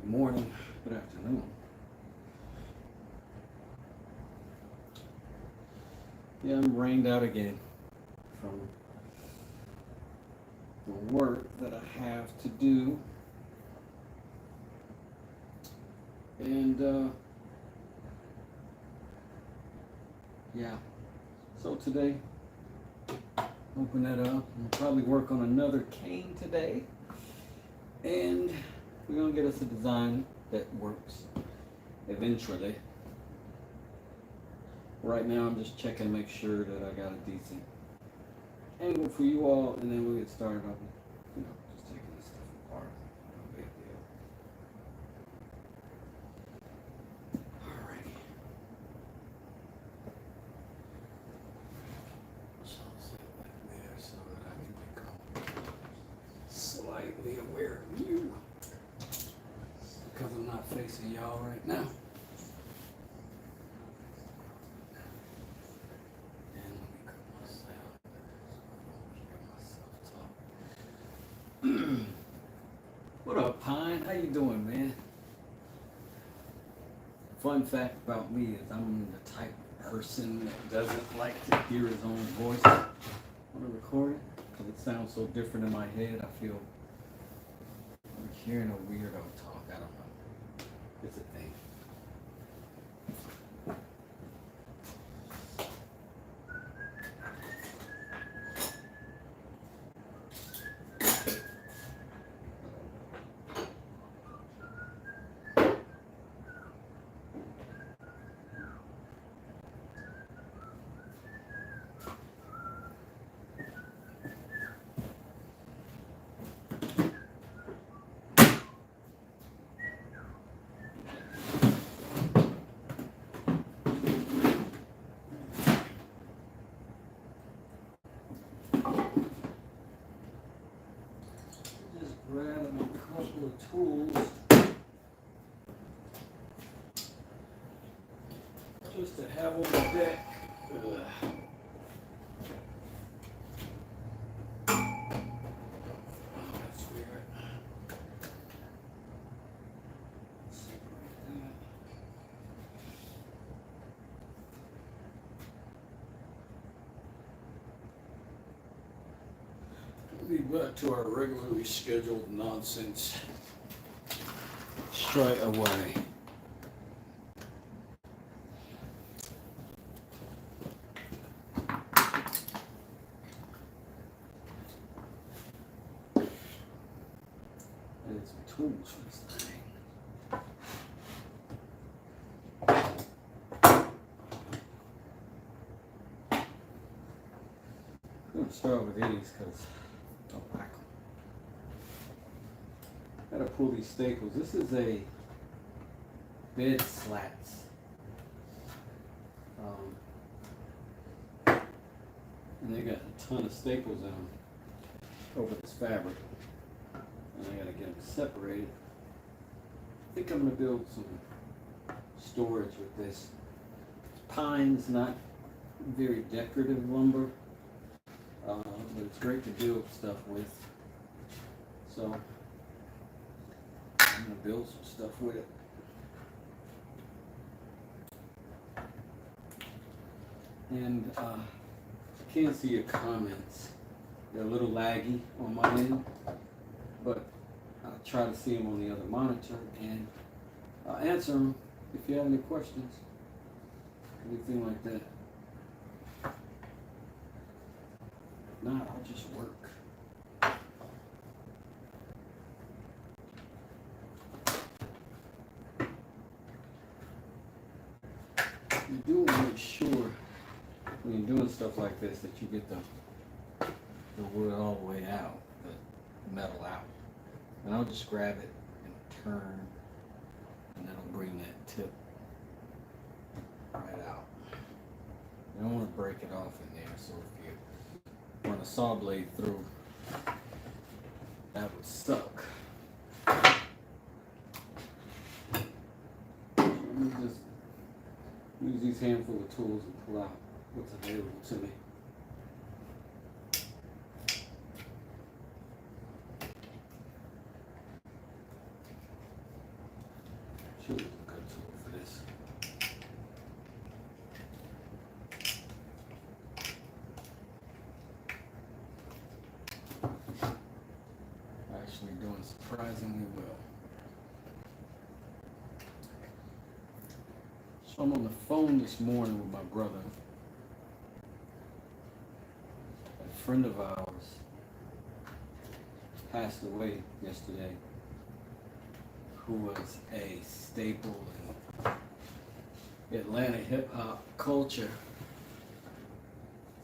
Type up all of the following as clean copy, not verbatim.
Good morning, good afternoon. Yeah, I'm rained out again from the work that I have to do. And yeah, so today, open that up. We'll probably work on another cane today. And we're gonna get us a design that works eventually. Right now I'm just checking to make sure that I got a decent angle for you all, and then we'll get started on, just taking this stuff apart. No big deal. Alrighty. So I'll set it back there so that I can become slightly aware of you, because I'm not facing y'all right now. What up, Pine? How you doing, man? Fun fact about me is I'm the type of person that doesn't like to hear his own voice on a recording, because it sounds so different in my head. I feel like hearing a weirdo talk. I don't know. It's a thing. Grabbing a couple of tools just to have on the deck. Ugh. Oh, that's weird. Separate that. We'll be back to our regularly scheduled nonsense straight away. I need some tools for this thing. I'm going to start with these because I like them. Gotta pull these staples. This is a bed slats. And they got a ton of staples in them over this fabric. And I gotta get them separated. I think I'm gonna build some storage with this. Pine's not very decorative lumber, but it's great to build stuff with. So I'm gonna build some stuff with it. And I can't see your comments. They're a little laggy on my end, but I'll try to see them on the other monitor, and I'll answer them if you have any questions, anything like that. If not, I'll just work. You do want to make sure when you're doing stuff like this that you get the wood all the way out, the metal out. And I'll just grab it and turn, and that'll bring that tip right out. You don't want to break it off in there, so if you run a saw blade through, that would suck. So let me just use these handful of tools and pull out what's available to me. Choose a good tool for this. Actually doing surprisingly well. So I'm on the phone this morning with my brother. A friend of ours passed away yesterday, who was a staple in Atlanta hip hop culture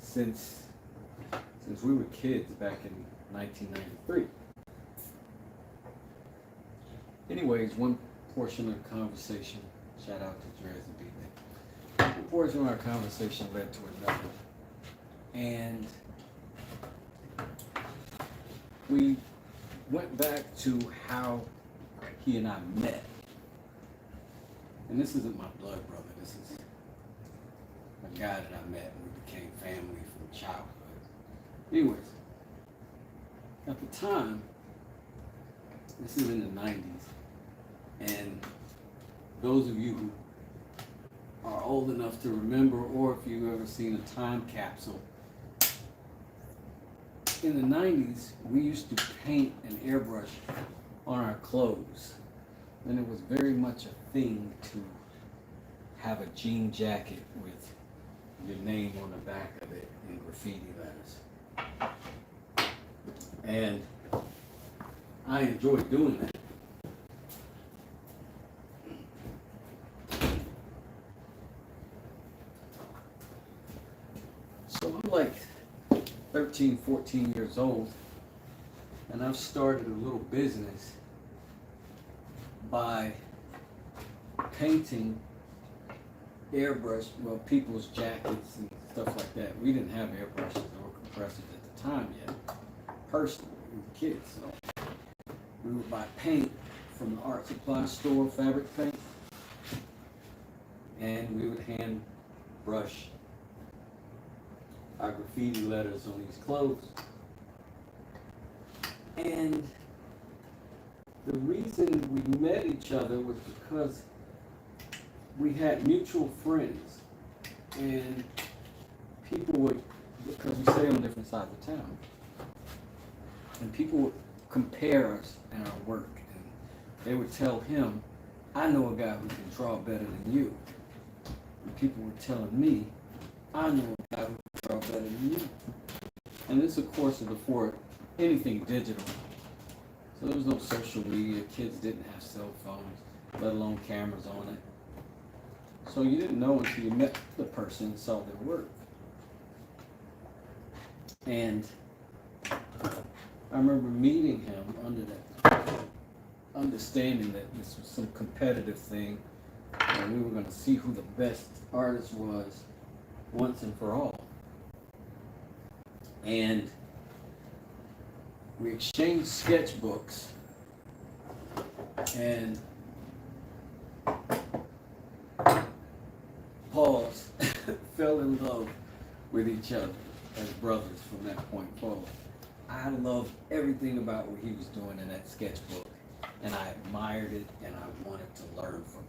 since we were kids back in 1993. Anyways, one portion of the conversation, shout out to Dres and B-Day. One portion of our conversation led to another. And we went back to how he and I met. And this isn't my blood brother, this is a guy that I met and we became family from childhood. Anyways, at the time, this is in the 90s, and those of you who are old enough to remember, or if you've ever seen a time capsule, in the 90s, we used to paint and airbrush on our clothes. And it was very much a thing to have a jean jacket with your name on the back of it in graffiti letters. And I enjoyed doing that. So I'm like 13, 14 years old, and I've started a little business by painting airbrush, well, people's jackets and stuff like that. We didn't have airbrushes or compressors at the time yet. Personally, we were kids, so we would buy paint from the art supply store, fabric paint, and we would hand brush our graffiti letters on these clothes. And the reason we met each other was because we had mutual friends, and people would, because we stay on different sides of town, and people would compare us and our work, and they would tell him, I know a guy who can draw better than you. And people were telling me, I know a guy who can draw better than you. And this, of course, is before anything digital. So there was no social media, kids didn't have cell phones, let alone cameras on it. So you didn't know until you met the person and saw their work. And I remember meeting him under that understanding that this was some competitive thing, and we were going to see who the best artist was once and for all. And we exchanged sketchbooks, and pause, fell in love with each other as brothers from that point forward. I loved everything about what he was doing in that sketchbook, and I admired it, and I wanted to learn from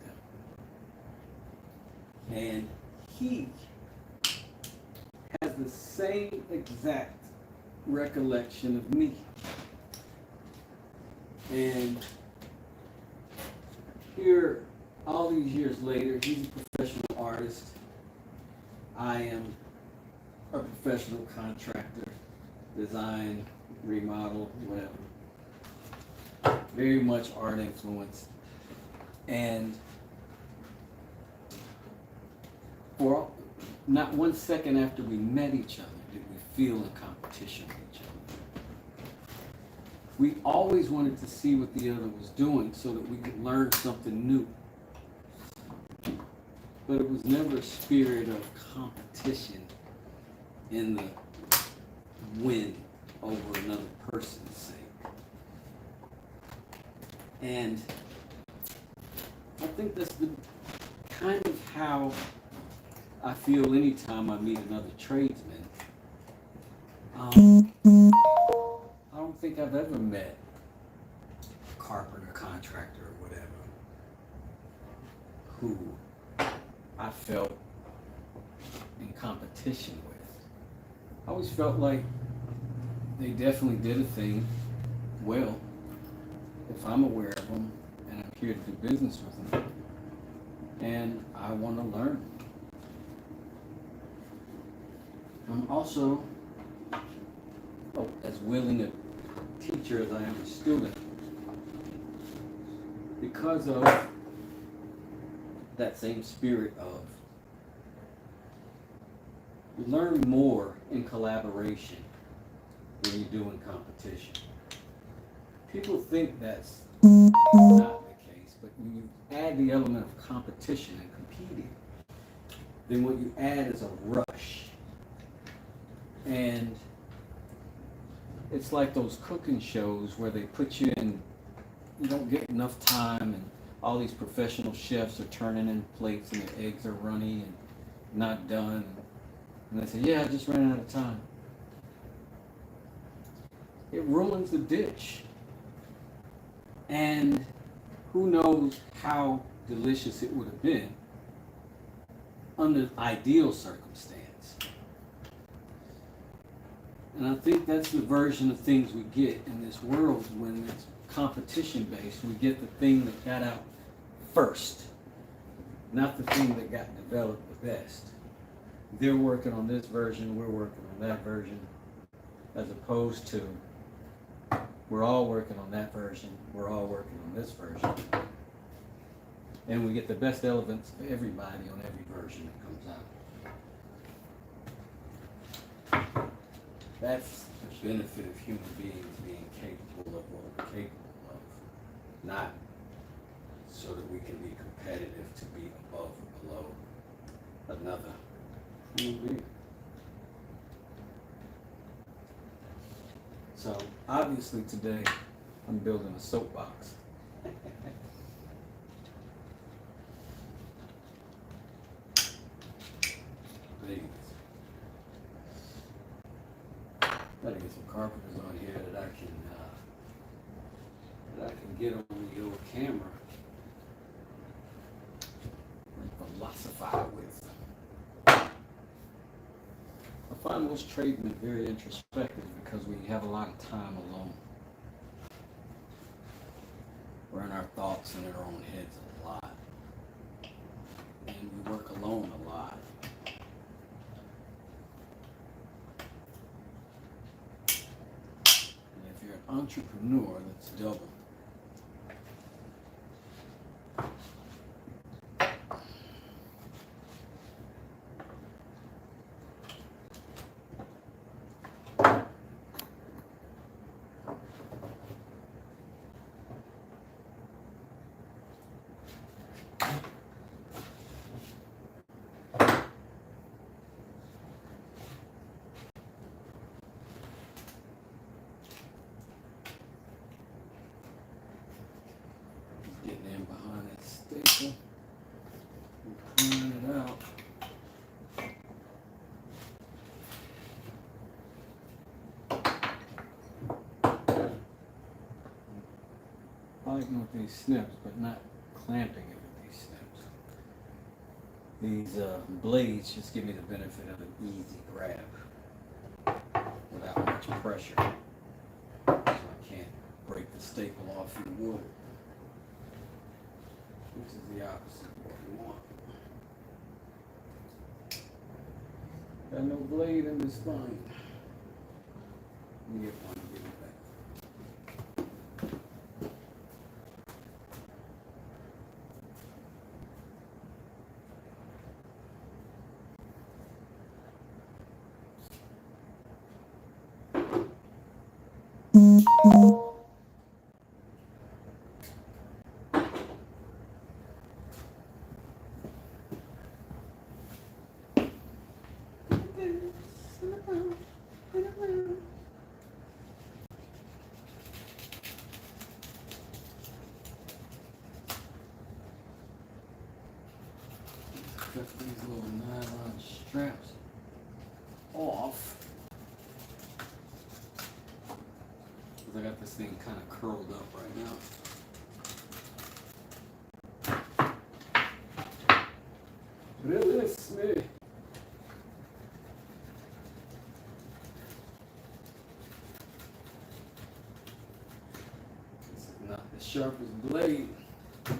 him. And he has the same exact recollection of me. And here, all these years later, he's a professional artist. I am a professional contractor, design, remodel, whatever. Very much art influenced. And for not 1 second after we met each other did we feel in competition with each other. We always wanted to see what the other was doing so that we could learn something new. But it was never a spirit of competition in the win over another person's sake. And I think that's the kind of how I feel anytime I meet another tradesman. I don't think I've ever met a carpenter, contractor, or whatever, who I felt in competition with. I always felt like they definitely did a thing well if I'm aware of them and I'm here to do business with them and I want to learn. I'm also as willing a teacher as I am a student because of that same spirit of you learn more in collaboration when you do in competition. People think that's not the case, but when you add the element of competition and competing, then what you add is a rush. And it's like those cooking shows where they put you in, you don't get enough time, and all these professional chefs are turning in plates and their eggs are runny and not done. And they say, yeah, I just ran out of time. It ruins the dish. And who knows how delicious it would have been under ideal circumstance. And I think that's the version of things we get in this world when it's competition based. We get the thing that got out first, not the thing that got developed the best. They're working on this version, we're working on that version, as opposed to we're all working on that version, we're all working on this version. And we get the best elements of everybody on every version that comes out. That's the benefit of human beings being capable of what we're capable of, not so that we can be competitive to be above or below another human being. So obviously today I'm building a soapbox. Gotta get some carpenters on here that I can get on the old camera and philosophize with. I find most tradesmen very introspective because we have a lot of time alone. We're in our thoughts and in our own heads a lot. And we work alone a lot. Entrepreneur, that's double. Getting in behind that staple and pulling it out. Fighting with these snips, but not clamping it with these snips. These blades just give me the benefit of an easy grab without much pressure. So I can't break the staple off your wood. Which is the opposite of what we want. Got no blade in this thing. Let me get one and give it back. Cut these little nylon straps off. Because I got this thing kind of curled up right now. sharpest blade. I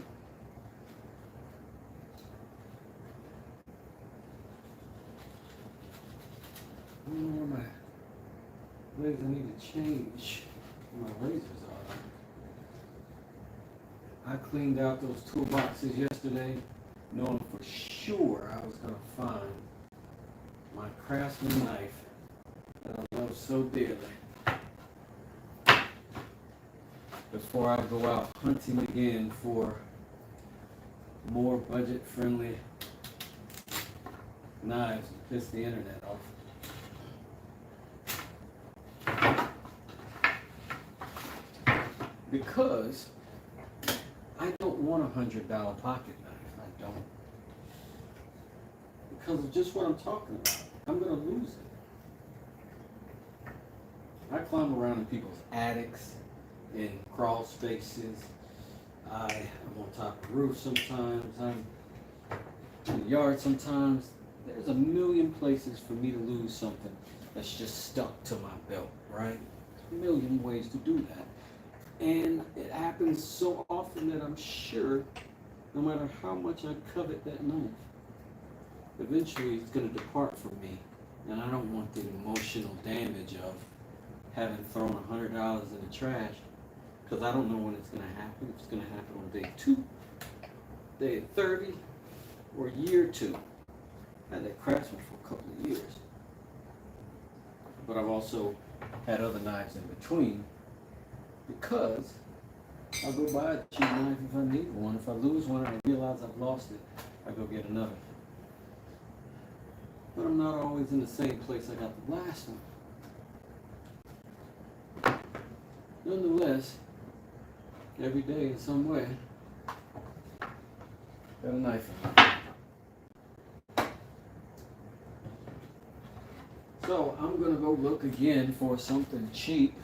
don't know where my blades I need to change. Where my razors are. I cleaned out those toolboxes yesterday, knowing for sure I was going to find my Craftsman knife that I love so dearly before I go out hunting again for more budget-friendly knives and piss the internet off. Because I don't want $100 pocket knife. I don't. Because of just what I'm talking about. I'm going to lose it. I climb around in people's attics, in crawl spaces. I am on top of roofs sometimes. I'm in the yard sometimes. There's a million places for me to lose something that's just stuck to my belt, right? There's a million ways to do that. And it happens so often that I'm sure, no matter how much I covet that knife, eventually it's going to depart from me. And I don't want the emotional damage of having thrown $100 in the trash, because I don't know when it's going to happen. If it's going to happen on day 2, day 30, or year 2. I had that Craftsman for a couple of years. But I've also had other knives in between, because I'll go buy a cheap knife if I need one. If I lose one and I realize I've lost it, I go get another. But I'm not always in the same place I got the last one. Nonetheless, every day in some way, got a knife in my hand. So I'm gonna go look again for something cheap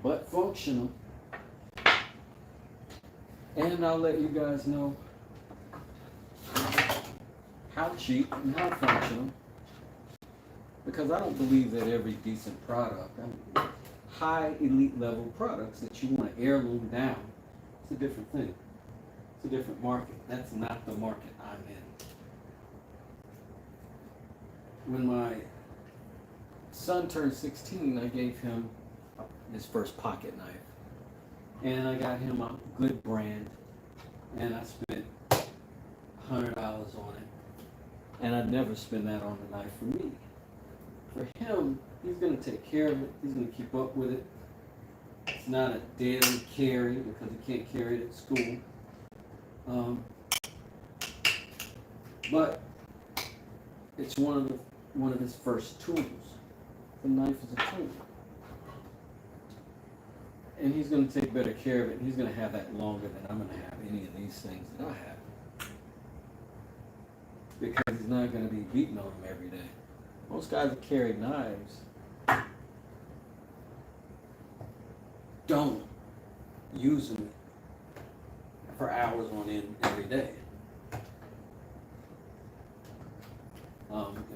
but functional, and I'll let you guys know how cheap and how functional, because I don't believe that every decent product, high elite level products that you want to heirloom down, it's a different thing. It's a different market. That's not the market I'm in. When my son turned 16, I gave him his first pocket knife, and I got him a good brand, and I spent $100 on it, and I'd never spend that on a knife for me. For him, he's going to take care of it, he's going to keep up with it. It's not a daily carry because he can't carry it at school, but it's one of his first tools. The knife is a tool. And he's going to take better care of it, and he's going to have that longer than I'm going to have any of these things that I have. Because he's not going to be beating on them every day. Most guys that carry knives don't use them for hours on end every day.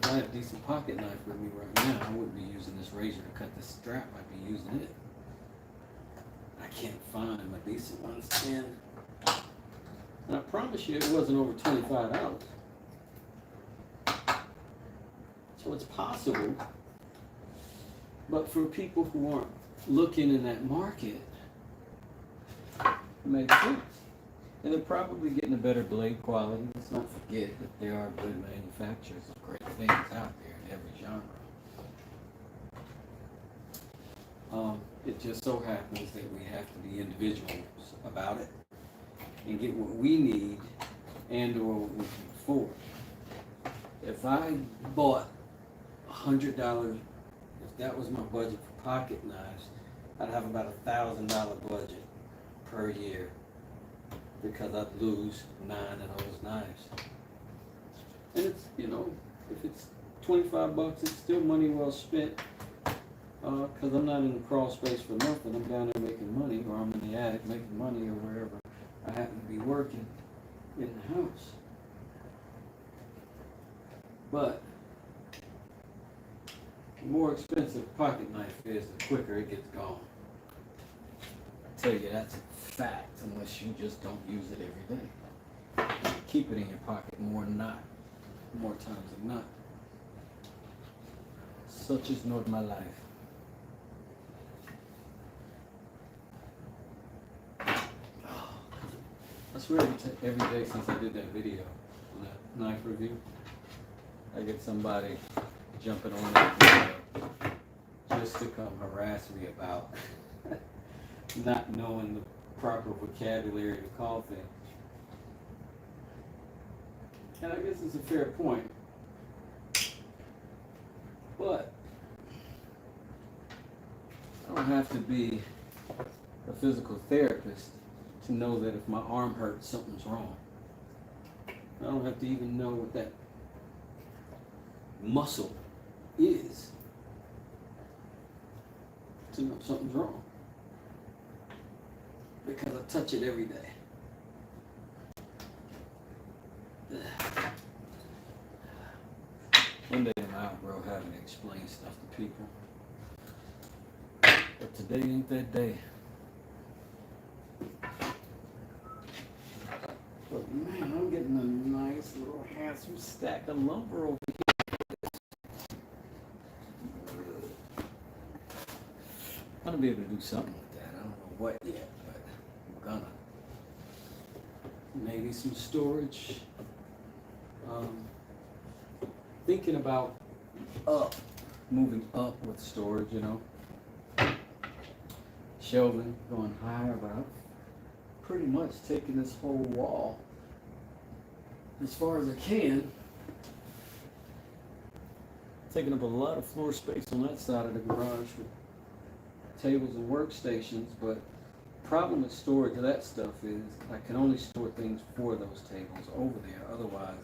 If I had a decent pocket knife with me right now, I wouldn't be using this razor to cut this strap. I'd be using it. I can't find a decent one, and I promise you it wasn't over $25. So it's possible, but for people who aren't looking in that market, it makes sense. And they're probably getting a better blade quality. Let's not forget that there are good manufacturers of great things out there in every genre. It just so happens that we have to be individuals about it and get what we need and or what we can afford. If I bought $100, if that was my budget for pocket knives, I'd have about $1,000 budget per year, because I'd lose 9 of those knives. And it's, if it's $25, it's still money well spent, because I'm not in the crawl space for nothing. I'm down there making money, or I'm in the attic making money, or wherever I happen to be working in the house. But the more expensive pocket knife is, the quicker it gets gone. I tell you, that's a fact unless you just don't use it every day. Keep it in your pocket more than not, more times than not. Such is not my life. I swear every day since I did that video on that knife review, I get somebody jumping on that video just to come harass me about not knowing the proper vocabulary to call things. And I guess it's a fair point. But I don't have to be a physical therapist to know that if my arm hurts, something's wrong. I don't have to even know what that muscle is to know something's wrong. Because I touch it every day. One day I'll outgrow having to explain stuff to people. But today ain't that day. But man, I'm getting a nice little handsome stack of lumber over here. I'm gonna be able to do something with that. I don't know what yet, but I'm gonna. Maybe some storage. Thinking about moving up with storage, you know. Shelving, going higher, but I've pretty much taken this whole wall as far as I can. Taking up a lot of floor space on that side of the garage with tables and workstations, but the problem with storage of that stuff is I can only store things for those tables over there. Otherwise,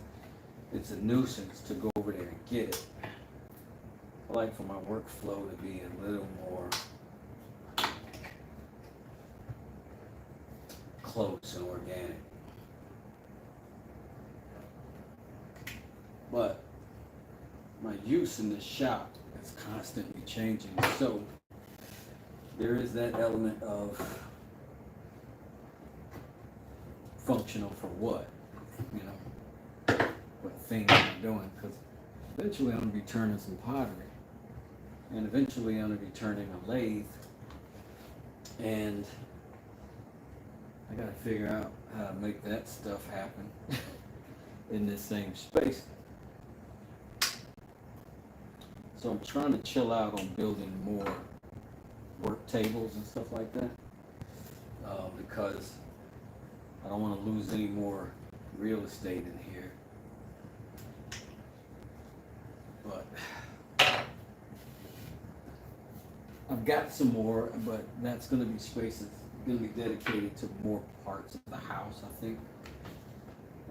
it's a nuisance to go over there and get it. I like for my workflow to be a little more close and organic. But my use in the shop is constantly changing. So there is that element of functional for what, you know, what things I'm doing. Because eventually I'm going to be turning some pottery. And eventually I'm going to be turning a lathe. And I got to figure out how to make that stuff happen in this same space. So I'm trying to chill out on building more work tables and stuff like that, because I don't want to lose any more real estate in here. But I've got some more, but that's going to be space that's going to be dedicated to more parts of the house, I think.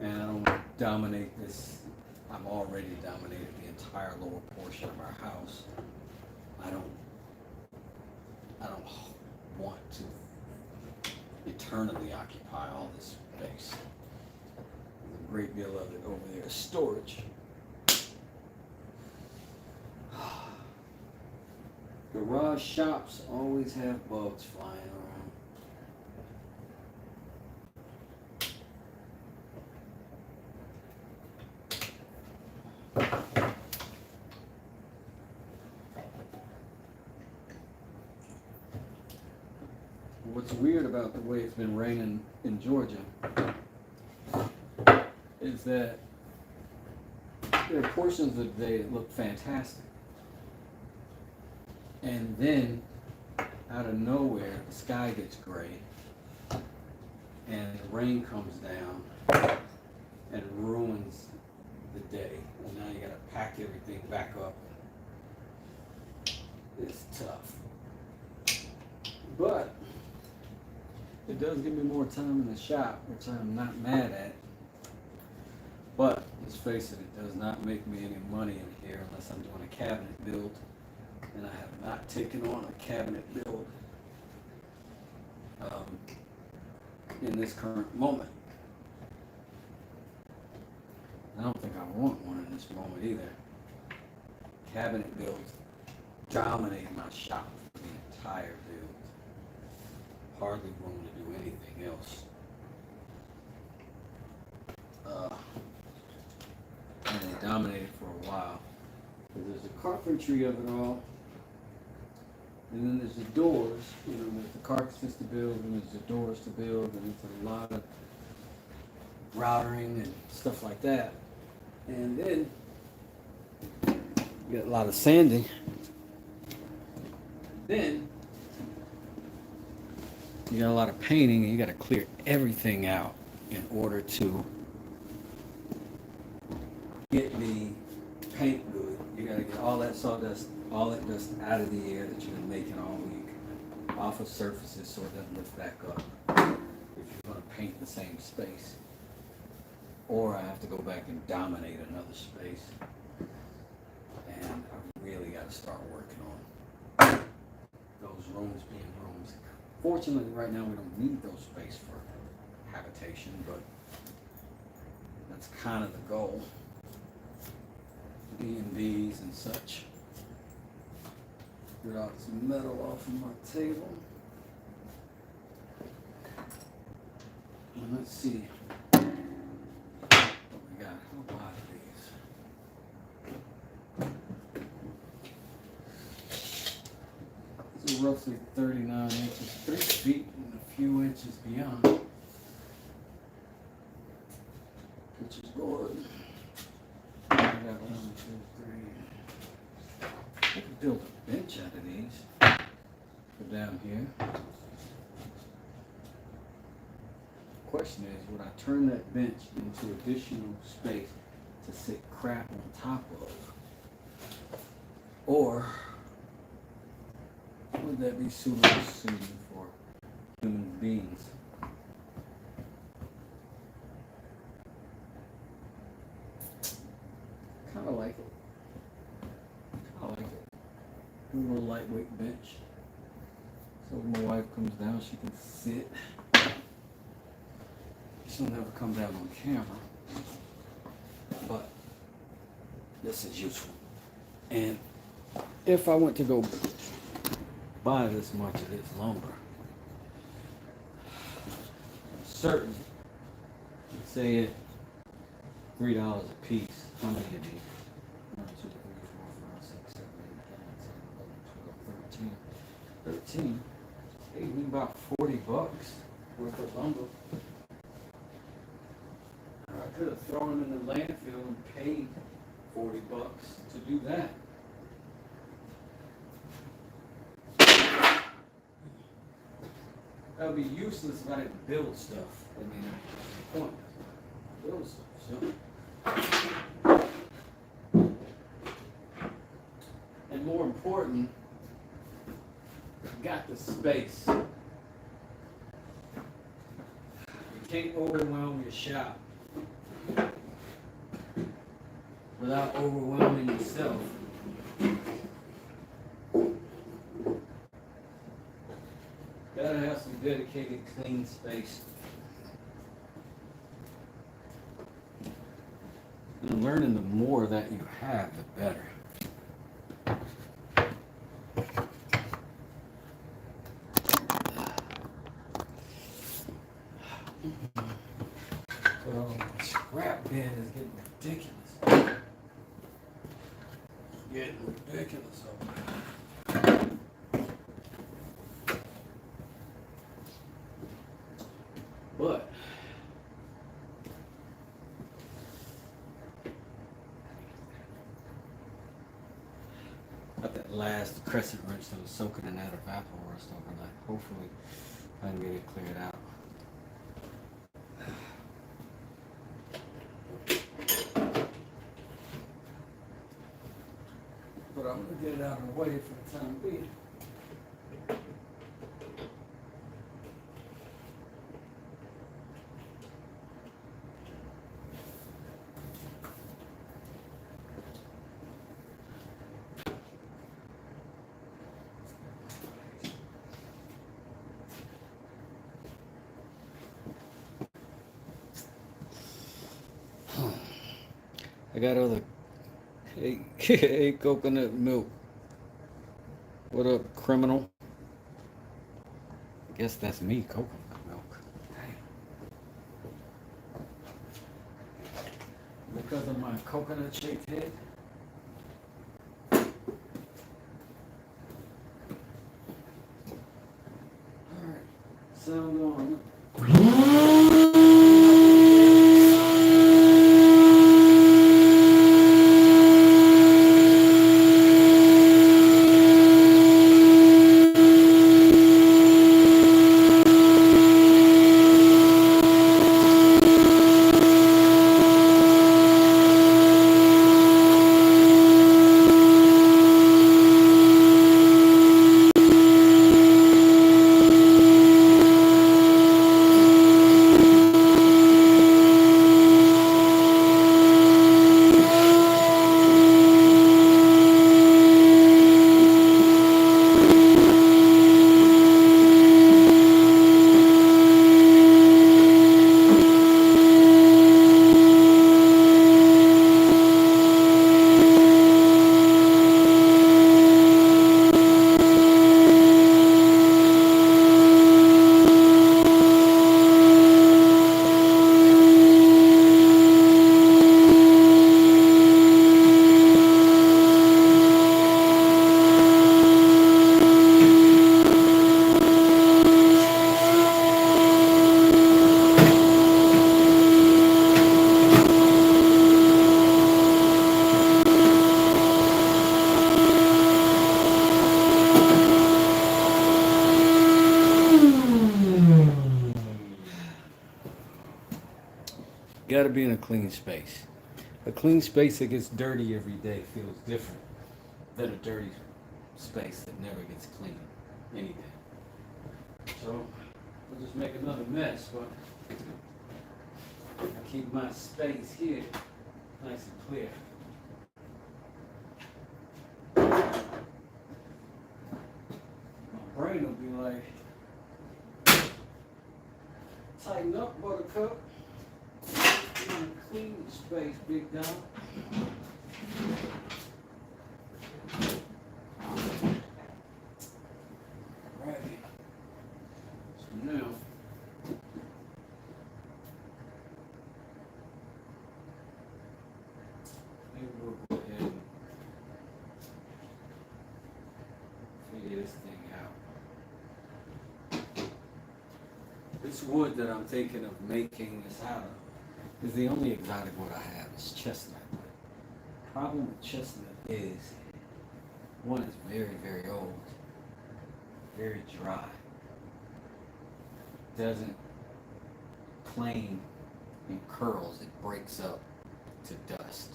And I don't want to dominate this. I've already dominated the entire lower portion of our house. I don't want to eternally occupy all this space. There's a great deal of it over there is storage. Garage shops always have bugs flying around. What's weird about the way it's been raining in Georgia is that there are portions of the day that look fantastic. And then, out of nowhere, the sky gets gray and the rain comes down and ruins the day. And now you gotta pack everything back up. It's tough. But it does give me more time in the shop, which I'm not mad at. But let's face it, it does not make me any money in here unless I'm doing a cabinet build. And I have not taken on a cabinet build in this current moment. I don't think I want one in this moment either. Cabinet builds dominate my shop for the entire build. hardly room to do anything else. And they dominated for a while. There's the carpentry of it all, and then there's the doors. You know, there's the carcasses to build, and there's the doors to build, and it's a lot of routering and stuff like that. And then you get a lot of sanding. Then you got a lot of painting, and you got to clear everything out in order to get the paint good. You got to get all that sawdust, all that dust out of the air that you've been making all week off of surfaces so it doesn't lift back up if you're going to paint the same space. Or I have to go back and dominate another space. And I really got to start working on those rooms being rooms. Fortunately, right now we don't need those space for habitation, but that's kind of the goal. B&Bs and such. Get out some metal off of my table. And let's see what we got. How wide are these? These are roughly 39 inches, 3 feet and a few inches beyond, which is good. I got 1, 2, 3. I could build a bench out of these. Go down here. Question is, would I turn that bench into additional space to sit crap on top of? Or would that be suited for human beings? Kind of like it. A little lightweight bench. So when my wife comes down, she can sit. She'll never come down on camera. But this is useful. And if I went to go buy this much of this lumber, I'm certain, say it $3 a piece. How many of these? 1, 2, 3, 4, 5, 6, 7, 8, 9, 10, 11, 12, 13. Paid me about $40 worth of lumber. I could have thrown them in the landfill and paid $40 to do that. That would be useless if I didn't build stuff. I mean, that's the point. Build stuff. So. And more important, got the space. You can't overwhelm your shop without overwhelming yourself. Gotta have some dedicated, clean space. And learning the more that you have, the better. So, scrap bin is getting ridiculous. Getting ridiculous over there. But got that last crescent wrench that was soaking in that evapor rust overnight. Hopefully I can get it cleared out. But I'm gonna get it out of the way for the time being. I got other hey coconut milk. What up, criminal? Guess that's me, coconut milk. Because of my coconut shaped head. Alright, sound on. Got to be in a clean space. A clean space that gets dirty every day feels different than a dirty space that never gets clean any day. So I'll just make another mess, but I keep my space here nice and clear. My brain will be like, tighten up, buttercup. Clean space, big dog. Righty. So now, maybe we'll go ahead and figure this thing out. This wood that I'm thinking of making this out of is the only exotic wood I have is chestnut. Problem with chestnut is, one, it's very, very old, very dry, doesn't plane in curls, it breaks up to dust,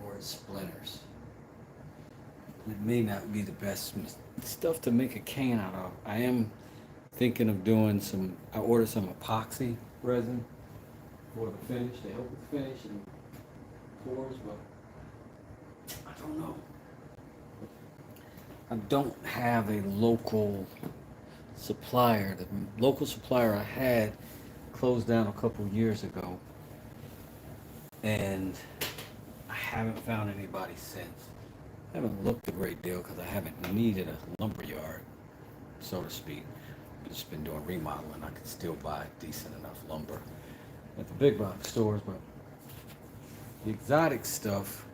or it splinters. It may not be the best stuff to make a cane out of. I am thinking of doing some, I ordered some epoxy resin for the finish, to help with the finish and pours, but I don't know. I don't have a local supplier. The local supplier I had closed down a couple years ago, and I haven't found anybody since. I haven't looked a great deal because I haven't needed a lumber yard, so to speak. Just been doing remodeling. I can still buy decent enough lumber at the big box stores, but the exotic stuff,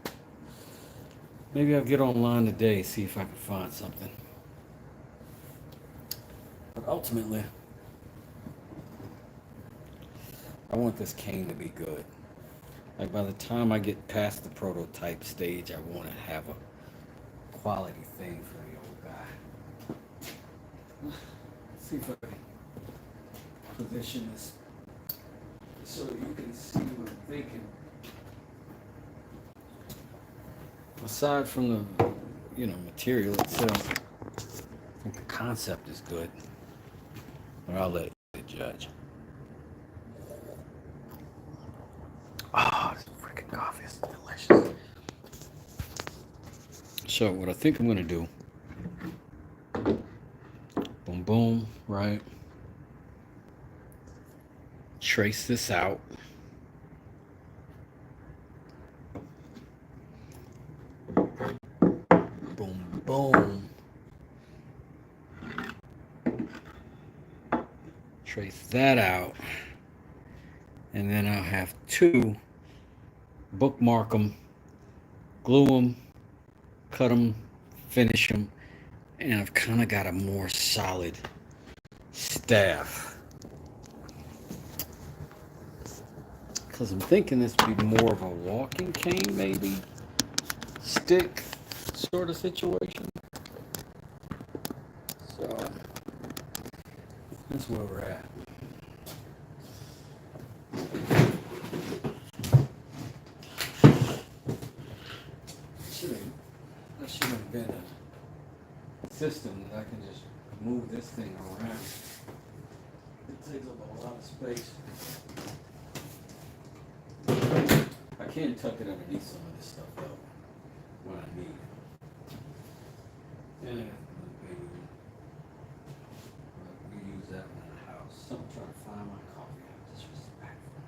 maybe I'll get online today, see if I can find something. But ultimately, I want this cane to be good. Like by the time I get past the prototype stage, I want to have a quality thing for the old guy. See if I can position this so you can see what I'm thinking. Aside from the, material itself, I think the concept is good, but I'll let you judge. Ah, this freaking coffee is delicious. So what I think I'm gonna do, boom, boom, right? Trace this out. Boom, boom. trace that out, and then I'll have two, bookmark them, glue them, cut them, finish them, and I've kind of got a more solid staff. Because I'm thinking this would be more of a walking cane, maybe stick sort of situation. So that's where we're at. That should have been a system that I can just move this thing around. It takes up a lot of space. I can tuck it underneath some of this stuff though when I need it. And we use that one in the house. So I'm trying to find my coffee. I'm disrespectful.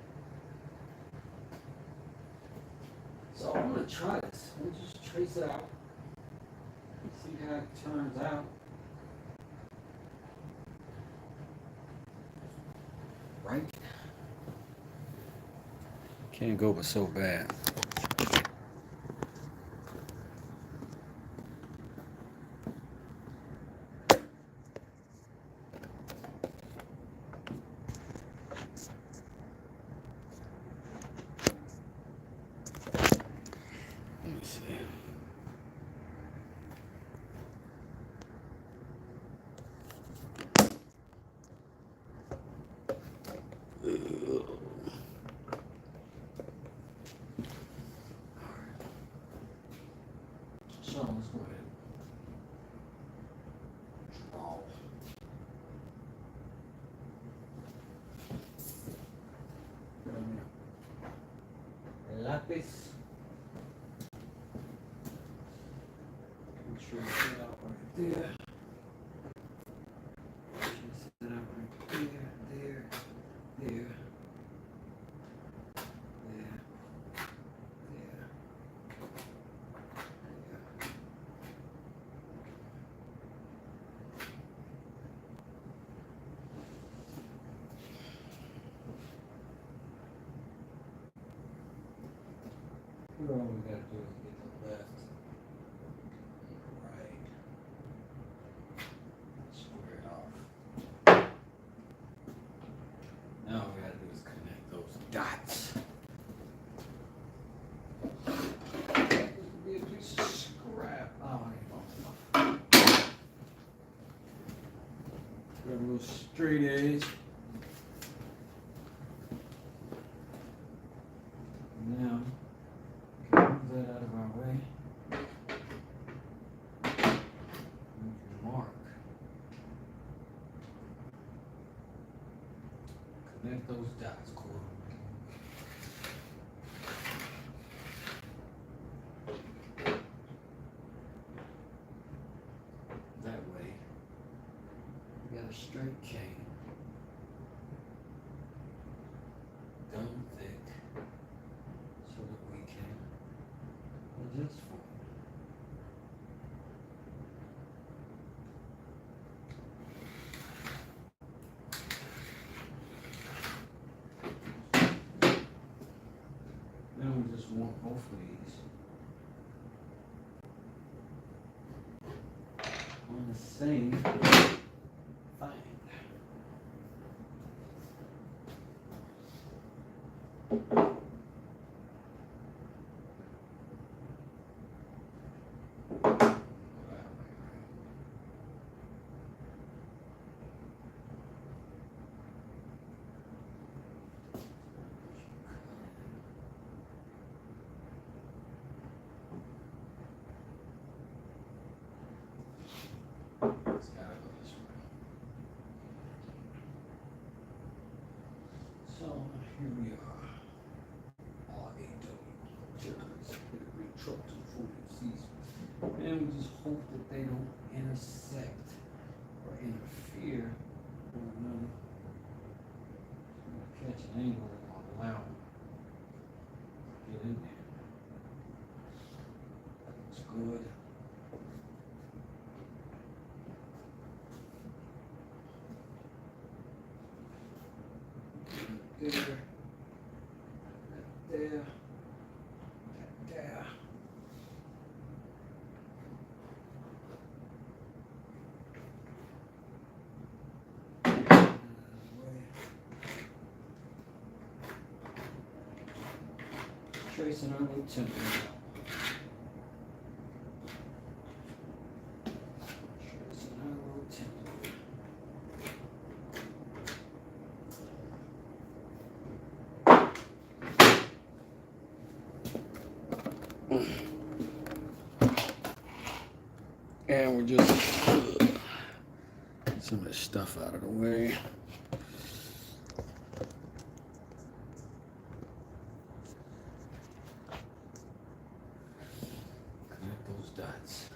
So I'm gonna try this. Let me just trace it out. See how it turns out. Right? Can't go but so bad. Let me see. So let's go ahead and draw. Lápiz. Make sure you set out right there. Make sure you set out right there, there, there, there, there. Here all we gotta do is get the left and right. Square it off. Now all we gotta do is connect those dots. This would be a piece of scrap. Oh, I ain't enough. Got a little straight edge. Now, move that out of our way. We can mark. Connect those dots, cool. That way, we got a straight cane. Done thick. So that we can adjust for it. Now we just want both of these on the same thing. It's gotta go this way. So here we are. And we just hope that they don't intersect or interfere with one another. So catch an angle that will allow them to get in there. That looks good. bigger. That there. That there. Tracing our little temple. Tracing our little temple. And we're just some of this stuff out of the way. Connect those dots.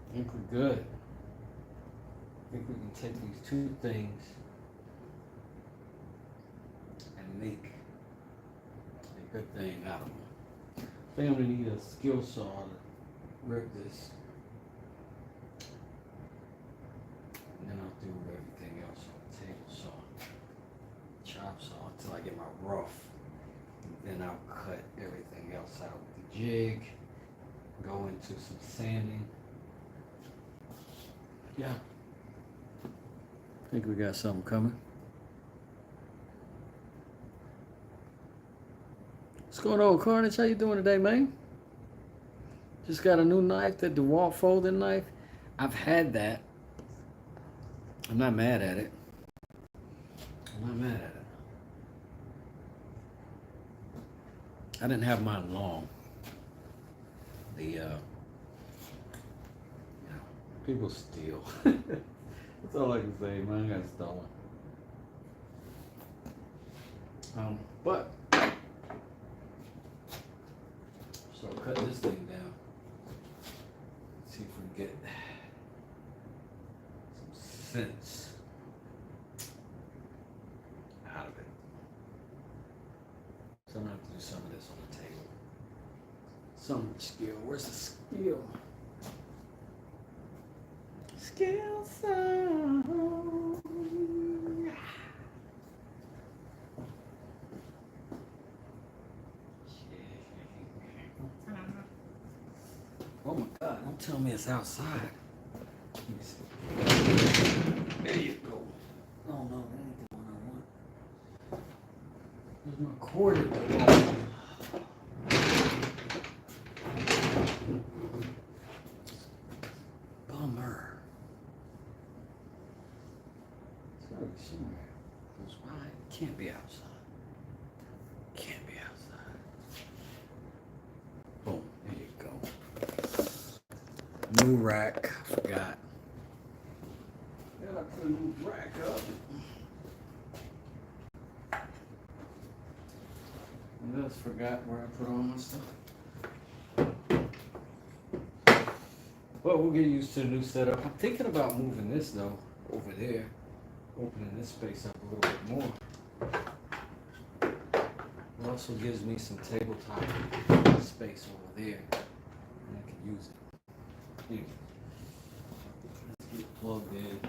I think we're good. I think we can take these two things and make a good thing out of them. I think I'm gonna need a skill saw to rip this. And then I'll do everything else on the table saw, chop saw until I get my rough. And then I'll cut everything else out with the jig, go into some sanding. Yeah. I think we got something coming. What's going on, Carnage? How you doing today, man? Just got a new knife, the DeWalt folding knife. I've had that. I'm not mad at it. I'm not mad at it. I didn't have mine long. People steal. That's all I can say, man. I got stolen. But so I'll cut this thing down. See if we can get some sense out of it. So I'm gonna have to do some of this on the table. Some of the skill. Where's the skill? Skill song. Oh my God, don't tell me it's outside. Let me see. There you go. Oh no, that ain't the one I want. There's my cord at the wall. Bummer. It's gotta be somewhere close by. It can't be outside. Can't be outside. Boom, there you go. New rack, I forgot. Yeah, I put a new rack up. I just forgot where I put all my stuff. Well, we'll get used to the new setup. I'm thinking about moving this though, over there. Opening this space up a little bit more. It also gives me some tabletop space over there. And I can use it. Anyway, let's get plugged in.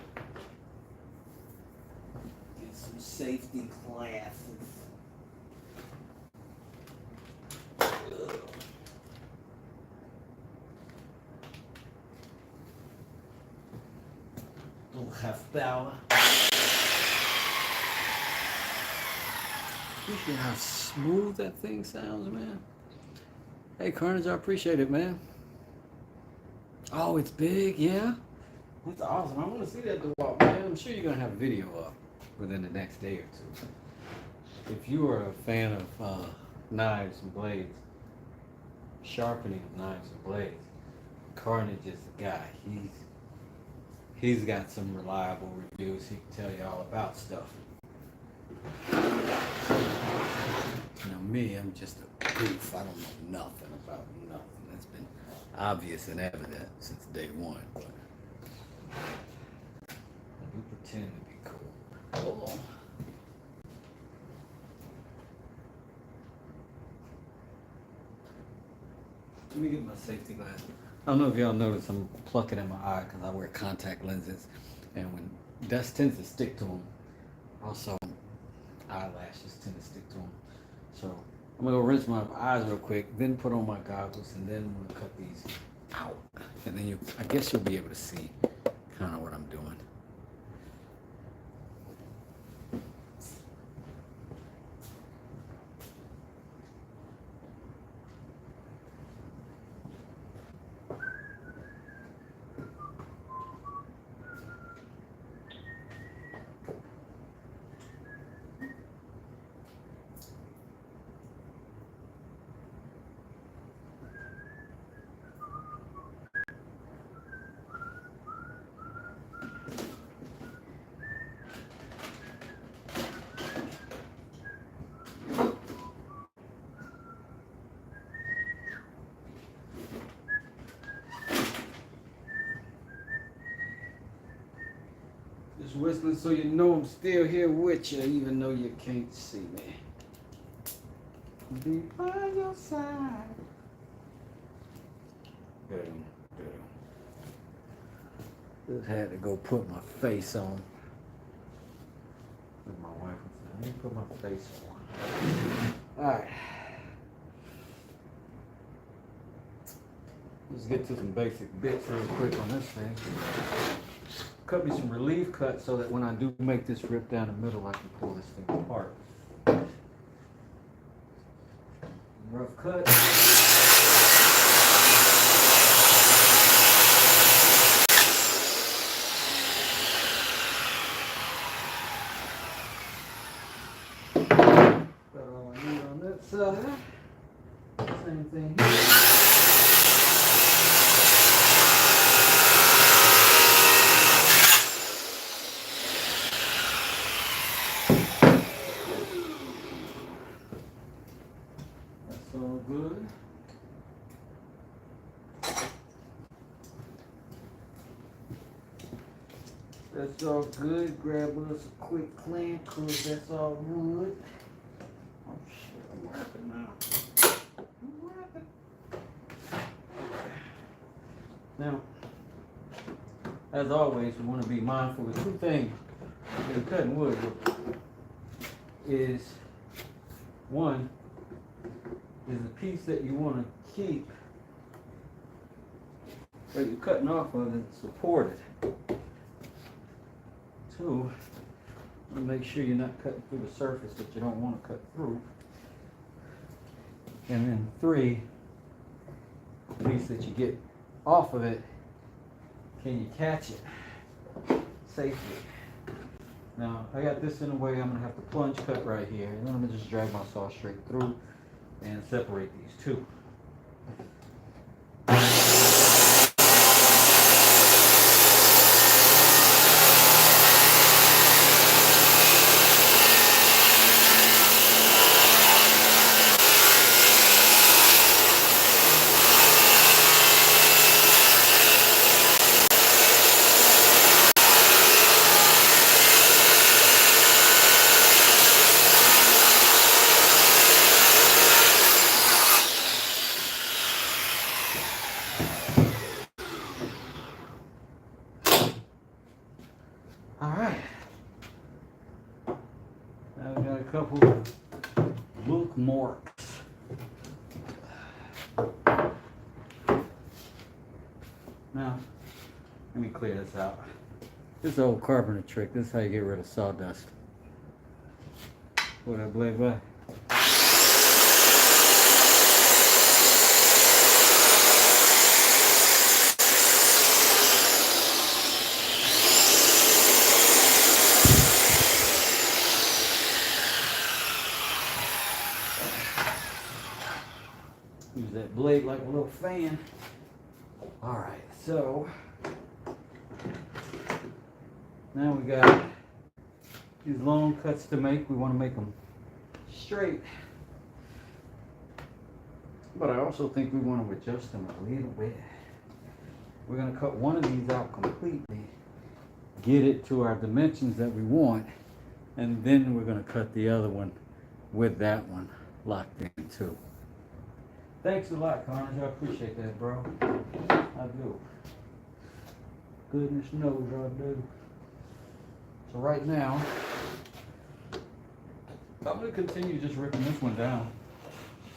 Get some safety glasses. Don't have power. Appreciate how smooth that thing sounds, man. Hey, Carnage, I appreciate it, man. Oh, it's big, yeah? That's awesome. I want to see that DeWalt, man. I'm sure you're going to have a video up within the next day or two. if you are a fan of knives and blades, sharpening of knives and blades, Carnage is the guy. He's got some reliable reviews. He can tell you all about stuff. You know me, I'm just a goof. I don't know nothing about nothing. That's been obvious and evident since day one. But I do pretend to be cool. Hold on. Let me get my safety glasses. I don't know if y'all notice I'm plucking at my eye because I wear contact lenses, and when dust tends to stick to them, also eyelashes tend to stick to them. So I'm gonna go rinse my eyes real quick, then put on my goggles, and then I'm gonna cut these out, and then I guess you'll be able to see kind of what I'm doing. Just whistling so you know I'm still here with you, even though you can't see me. Be by your side. Good. Just had to go put my face on. My wife would say, let me put my face on. Alright. Let's get to some basic bits real quick on this thing. Cut me some relief cuts so that when I do make this rip down the middle, I can pull this thing apart. Rough cut. Got all I need on that side. Same thing here. All good. That's all good. Grab us a quick clamp because that's all wood. Oh shit, I'm wrapping now. Now, as always, we want to be mindful of two things in cutting wood is one, is the piece that you want to keep that you're cutting off of and supported. Two, make sure you're not cutting through the surface that you don't want to cut through. And then three, the piece that you get off of it, can you catch it safely? Now, I got this in a way I'm going to have to plunge cut right here. And then I'm going to just drag my saw straight through and separate these two. Alright. Now we got a couple bookmarks. Now, let me clear this out. This is an old carpenter trick. This is how you get rid of sawdust. What I blade by? old fan. All right, so now we got these long cuts to make. We want to make them straight, but I also think we want to adjust them a little bit. We're going to cut one of these out completely, get it to our dimensions that we want, and then we're going to cut the other one with that one locked in too. Thanks a lot, Carnage. I appreciate that, bro. I do. Goodness knows I do. So right now, I'm going to continue just ripping this one down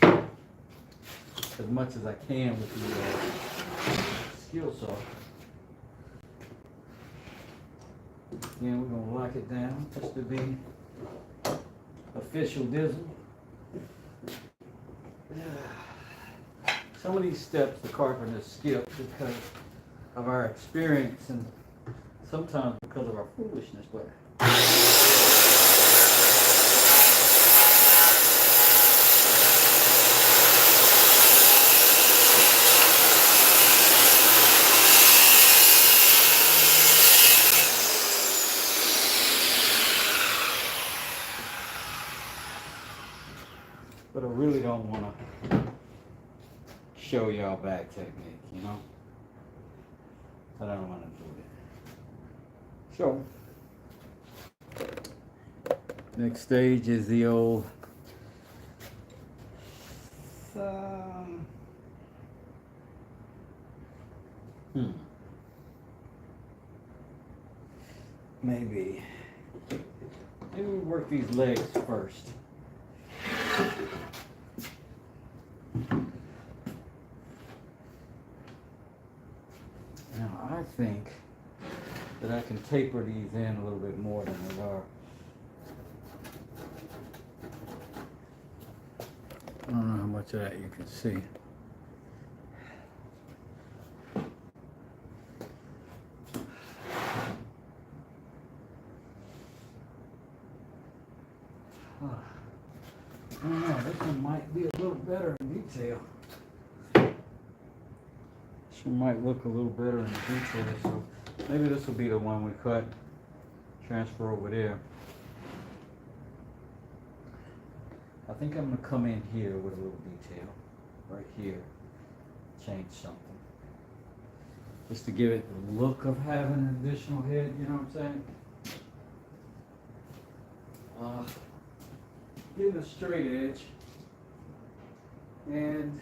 as much as I can with the skill saw. Again, we're going to lock it down just to be official Dizzle. Some of these steps the carpenters skip because of our experience and sometimes because of our foolishness, but I really don't want to show y'all back technique, you know? I don't want to do it. So, next stage is the old maybe we work these legs first. Now I think that I can taper these in a little bit more than they are. I don't know how much of that you can see. I don't know, this one might be a little better in detail. This one might look a little better in detail, so maybe this will be the one we cut, transfer over there. I think I'm going to come in here with a little detail, right here, change something. Just to give it the look of having an additional head, you know what I'm saying? Get a straight edge, and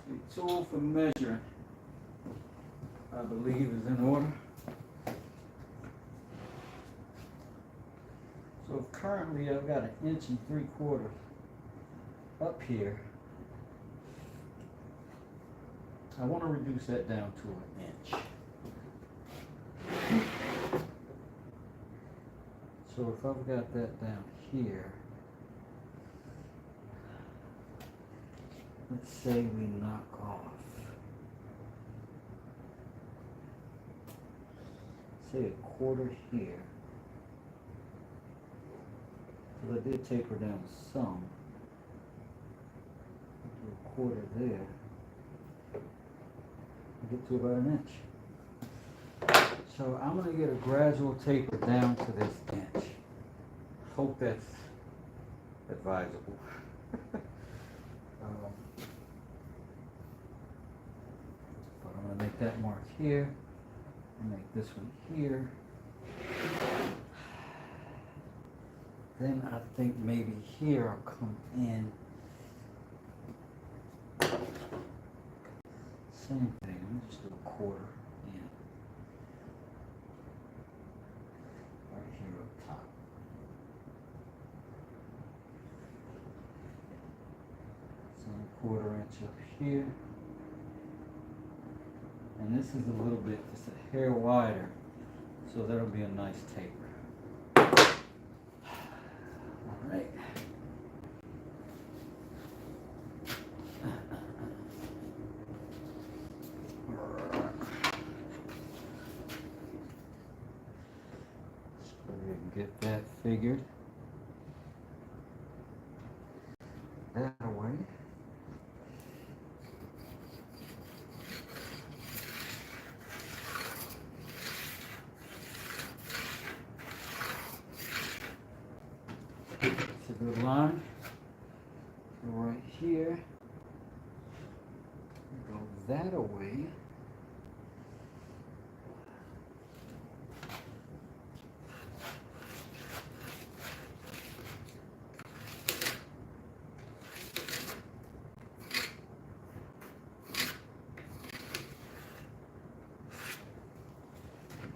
the tool for measuring, I believe, is in order. So currently I've got 1 3/4 inches up here. I want to reduce that down to 1 inch. So if I've got that down here, let's say we knock off, say 1/4 here. Because I did taper down some. Do 1/4 there. I get to about 1 inch. So I'm going to get a gradual taper down to this inch. Hope that's advisable. But I'm going to make that mark here, and make this one here. Then I think maybe here I'll come in. Same thing, let me just do 1/4 in. Right here up top. So 1/4 inch up here. And this is a little bit, just a hair wider, so that'll be a nice taper. All right. Let's go ahead and get that figured. That away. good line. So right here, go that away.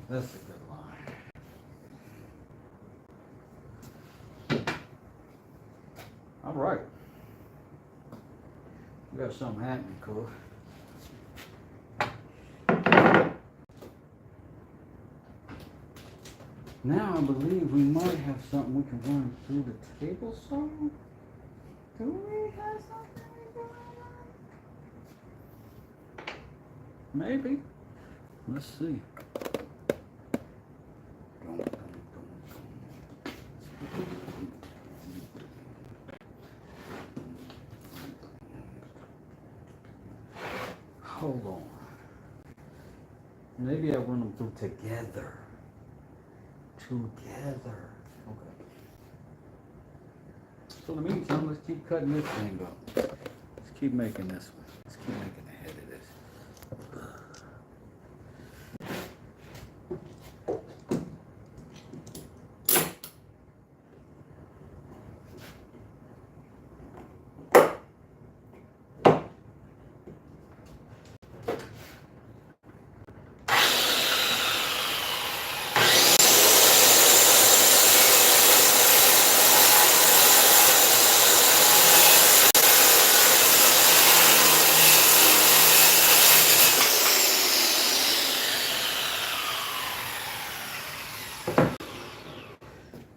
That's a good line. All right. We got something happening, cool. Now I believe we might have something we can run through the table saw. Do we have something we can run? Maybe. Let's see. Hold on. Maybe I run them through together. Together. Okay. So in the meantime, let's keep cutting this thing up. Let's keep making this one. Let's keep making the head of this.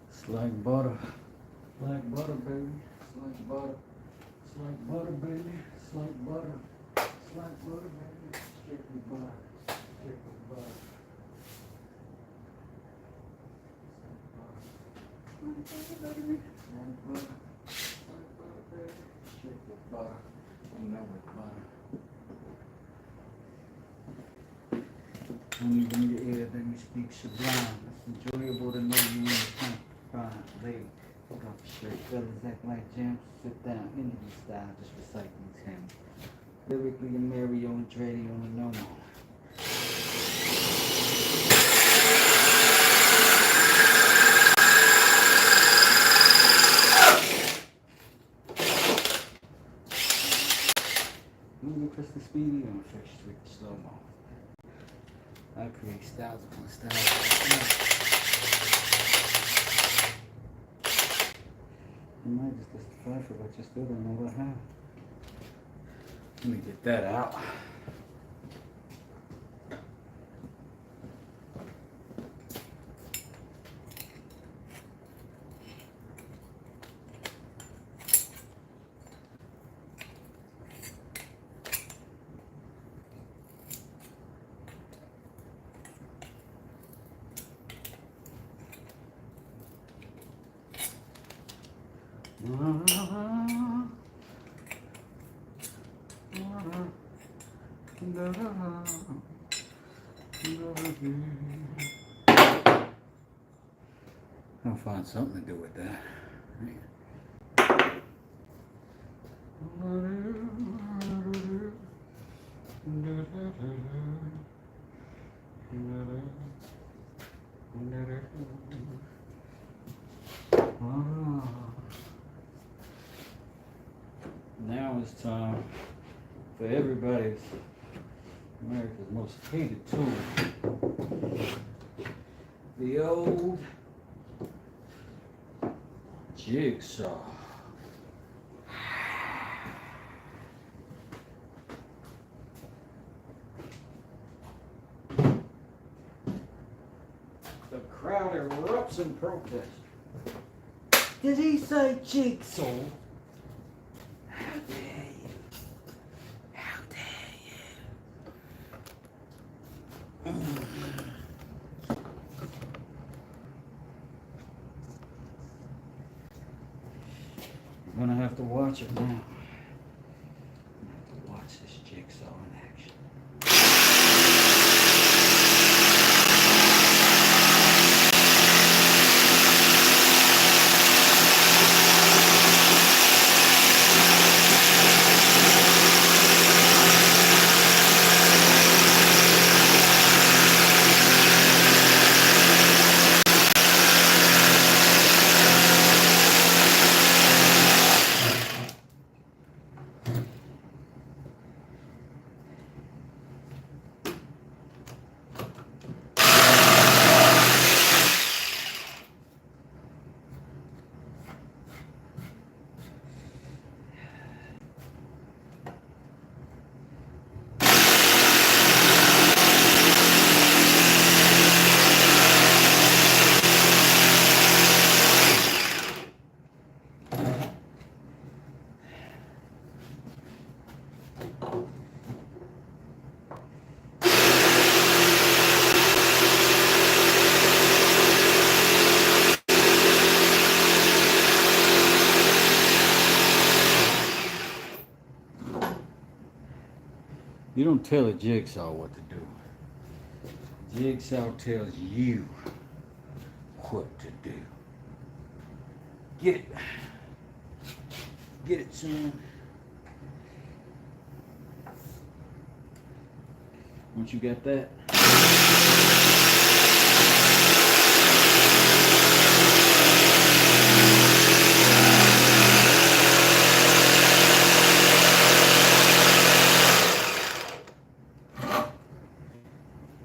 It's like butter. It's like butter, baby. It's like butter. It's like butter, baby. It's like butter. It's like butter, baby. Strictly butter. Strictly butter. It's like butter, baby. It's like butter. It's like butter, baby. Strictly butter. You know it's butter. When you bring your ear, then you speak sublime. It's enjoyable to know you in the time. Fine, lady, pick up your shirt, fellas act like gems, sit down, Indian style, just recite these hymns. Lyrically, a Mario and Andretti on the no-no. Moving Crystal Speedy on Fresh Street slow-mo. I create styles upon styles. You might just testify for what you still don't know what happened. Let me get that out. I'll find something to do with that. Now it's time for everybody's America's most hated tool. The old Jigsaw. The crowd erupts in protest. Did he say Jigsaw? How dare you? How dare you? I'm gonna have to watch it now. I'm gonna have to watch this Jigsaw in action. don't tell a jigsaw what to do. Jigsaw tells you what to do. Get it. Get it, son. Once you got that,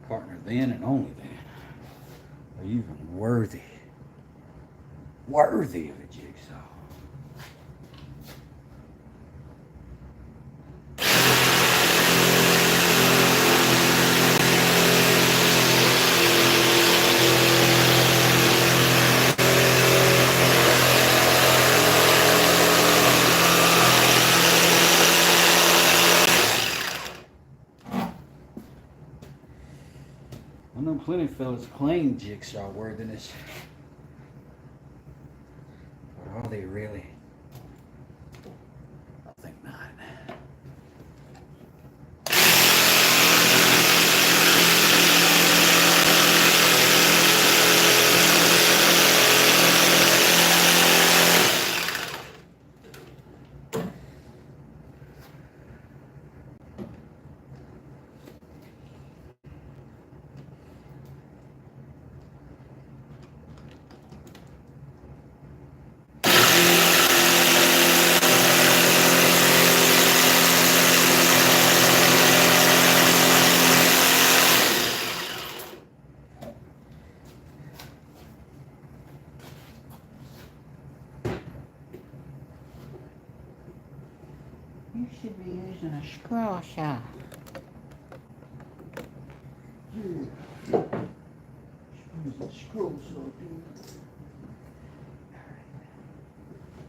partner, then and only then are you even worthy of a jigsaw. I know plenty of fellas claim jigsaw worthiness, but are they really? I think not. You should be using a scroll saw. Scroll saw, dude.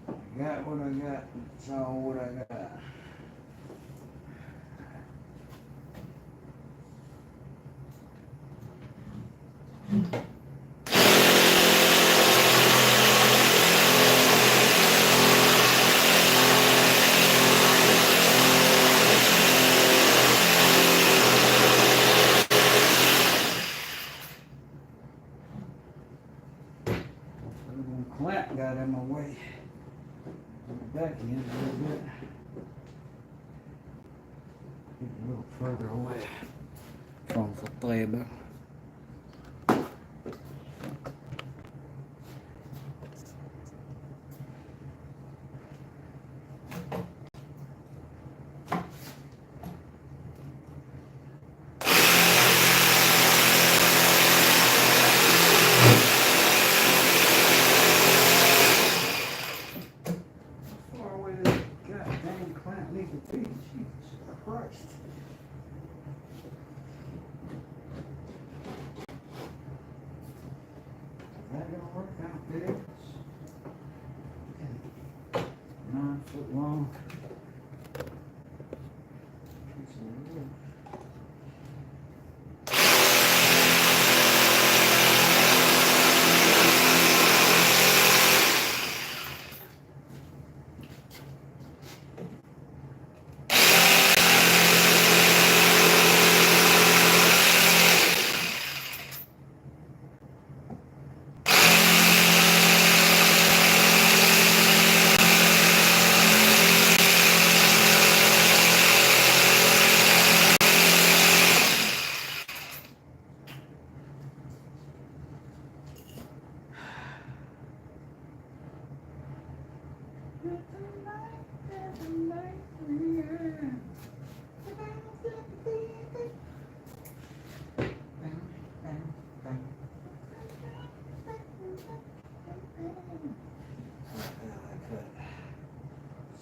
I got what I got. It's all what I got. Clamp got in my way. On the back end a little bit. Get a little further away from the table. That gonna work out big. 9 foot long. Piece of wood.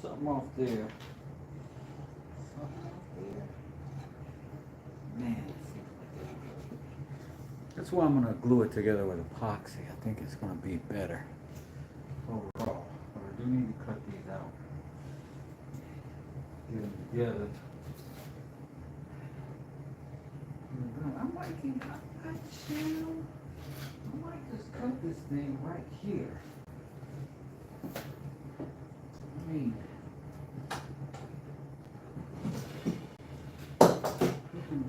Something off there. Something off there. Man, that's why I'm going to glue it together with epoxy. I think it's going to be better overall. But I do need to cut these out. Get them together. I might just cut this thing right here. I mean,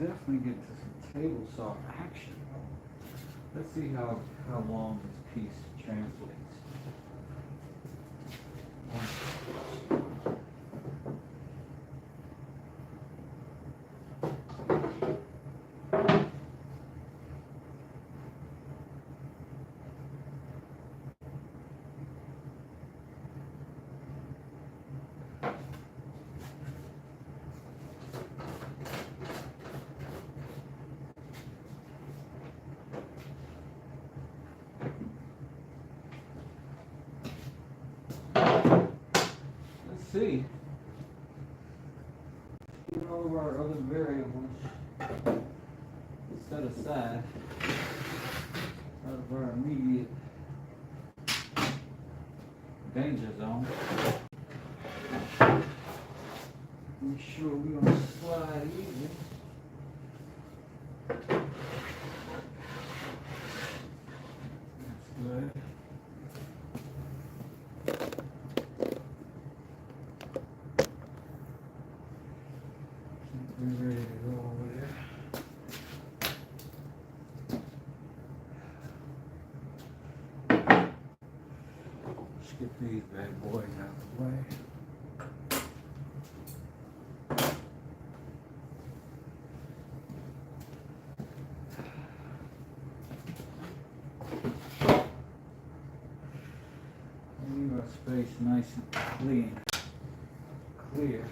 definitely get to some table saw action. Let's see how long this piece translates. See, all of our other variables set aside out of our immediate danger zone. Make sure we don't slide easy. That's good. We're ready to go over there. Let's get these bad boys out of the way. Leave our space nice and clear.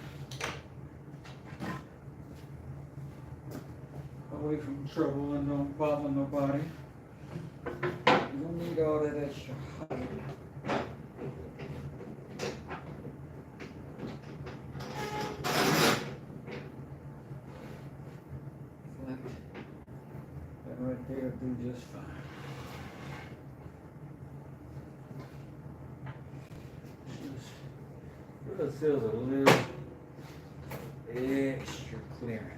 Away from trouble and don't bother nobody. You don't need all that extra height. That right there will do just fine. Give ourselves a little extra clearance.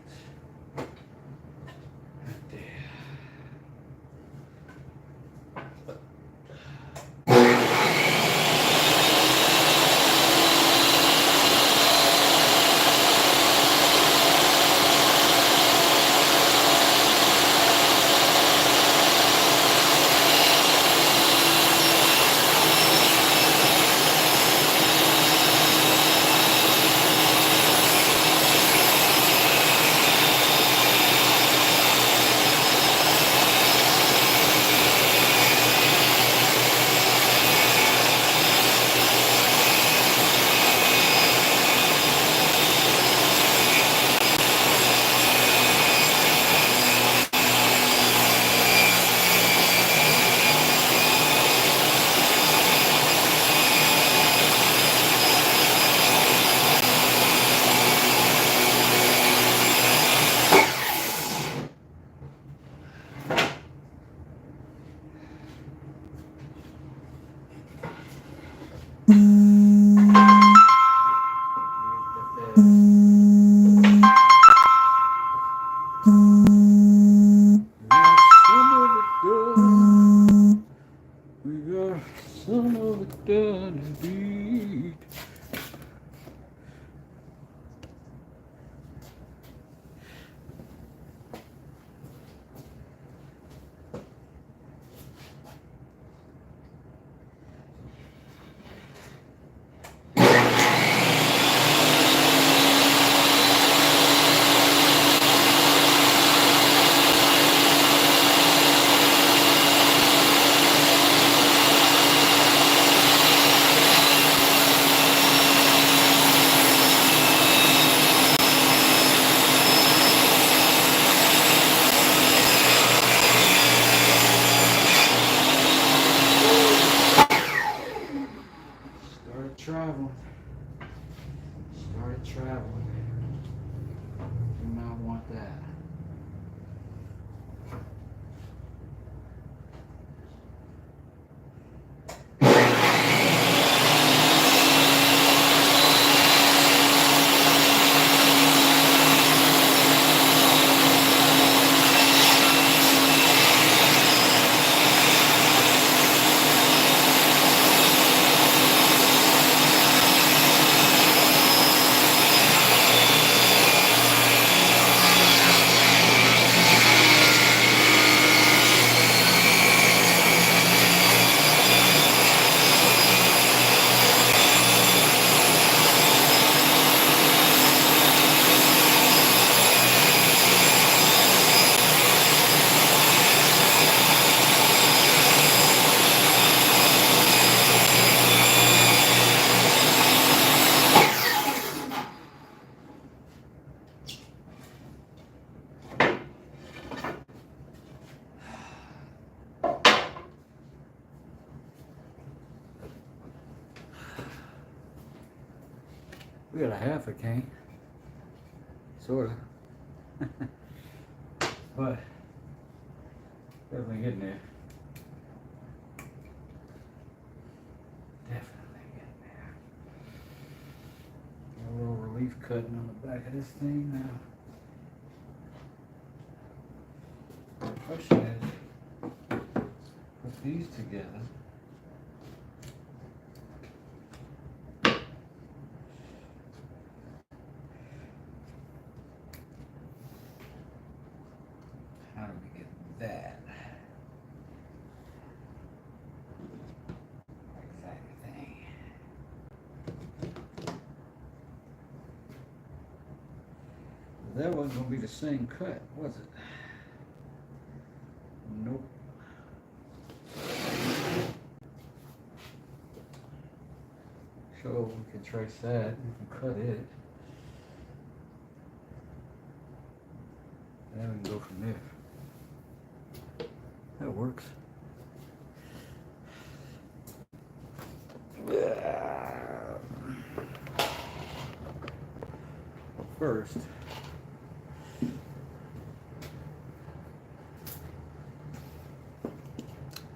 got a half a cane. Sorta. But definitely getting there. Definitely getting there. Got a little relief cutting on the back of this thing now. The question is, put these together. How do we get that exact thing? That wasn't gonna be the same cut, was it? Nope. So we can trace that, we can cut it. Then we can go from there. That works. First, I'm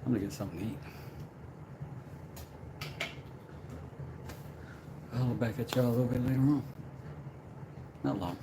gonna get something to eat. I'll look back at y'all a little bit later on. Not long.